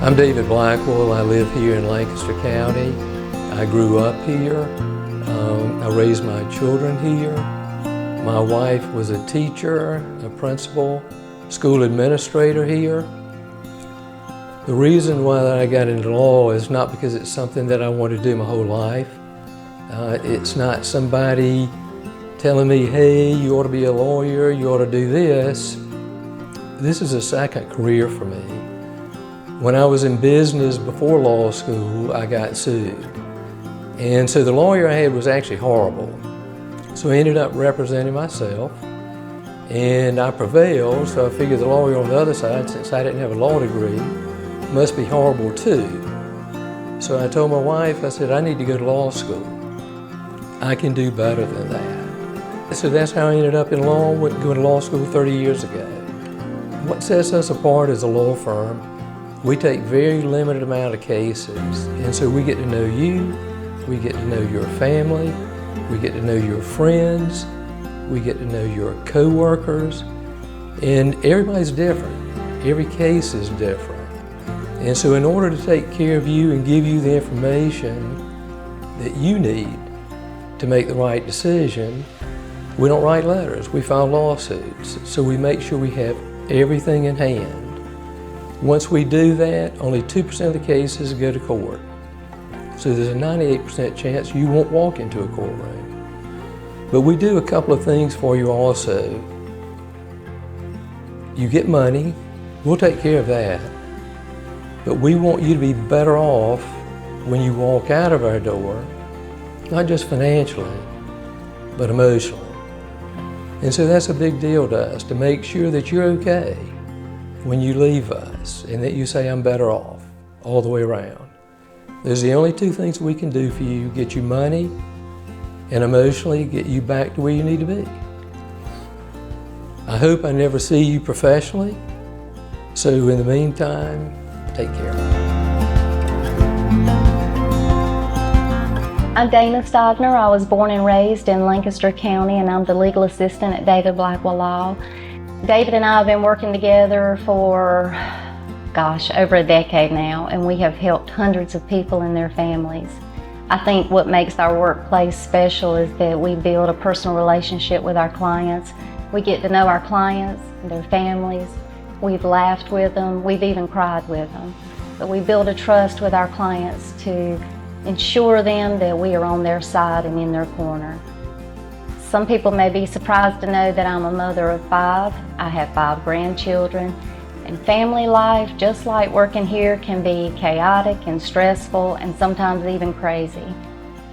I'm David Blackwell. I live here in Lancaster County. I grew up here. I raised my children here. My wife was a teacher, a principal, school administrator here. The reason why I got into law is not because it's something that I want to do my whole life. It's not somebody telling me, hey, you ought to be a lawyer, you ought to do this. This is a second career for me. When I was in business before law school, I got sued. And so the lawyer I had was actually horrible. So I ended up representing myself, and I prevailed, so I figured the lawyer on the other side, since I didn't have a law degree, must be horrible too. So I told my wife, I said, I need to go to law school. I can do better than that. So that's how I ended up in law, went to go to law school 30 years ago. What sets us apart as a law firm, we take very limited amount of cases, and so we get to know you, we get to know your family, we get to know your friends, we get to know your co-workers, and everybody's different. Every case is different. And so in order to take care of you and give you the information that you need to make the right decision, we don't write letters, we file lawsuits. So we make sure we have everything in hand. Once we do that, only 2% of the cases go to court. So there's a 98% chance you won't walk into a courtroom. But we do a couple of things for you also. You get money, we'll take care of that. But we want you to be better off when you walk out of our door, not just financially, but emotionally. And so that's a big deal to us, to make sure that you're okay when you leave us and that you say, I'm better off all the way around. Those are the only two things we can do for you, get you money and emotionally get you back to where you need to be. I hope I never see you professionally. So in the meantime, take care. I'm Dana Stogner. I was born and raised in Lancaster County, and I'm the legal assistant at David Blackwell Law. David and I have been working together for, over a decade now, and we have helped hundreds of people and their families. I think what makes our workplace special is that we build a personal relationship with our clients. We get to know our clients, their families. We've laughed with them, we've even cried with them. But we build a trust with our clients to ensure them that we are on their side and in their corner. Some people may be surprised to know that I'm a mother of 5. I have 5 grandchildren. And family life, just like working here, can be chaotic and stressful and sometimes even crazy.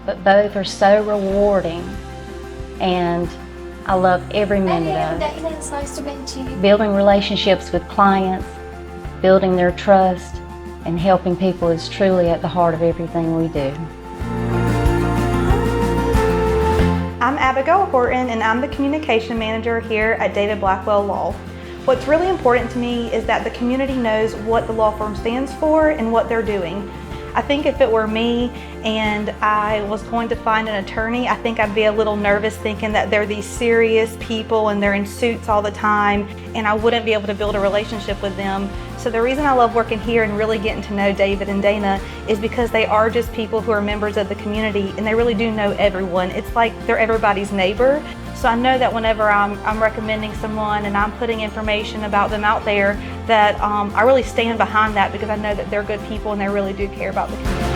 But both are so rewarding, and I love every minute of it. It's nice to meet you. Building relationships with clients, building their trust, and helping people is truly at the heart of everything we do. I'm Abigail Horton, and I'm the communication manager here at David Blackwell Law. What's really important to me is that the community knows what the law firm stands for and what they're doing. I think if it were me and I was going to find an attorney, I think I'd be a little nervous thinking that they're these serious people and they're in suits all the time, and I wouldn't be able to build a relationship with them. So the reason I love working here and really getting to know David and Dana is because they are just people who are members of the community, and they really do know everyone. It's like they're everybody's neighbor. So I know that whenever I'm recommending someone and I'm putting information about them out there, that I really stand behind that, because I know that they're good people and they really do care about the community.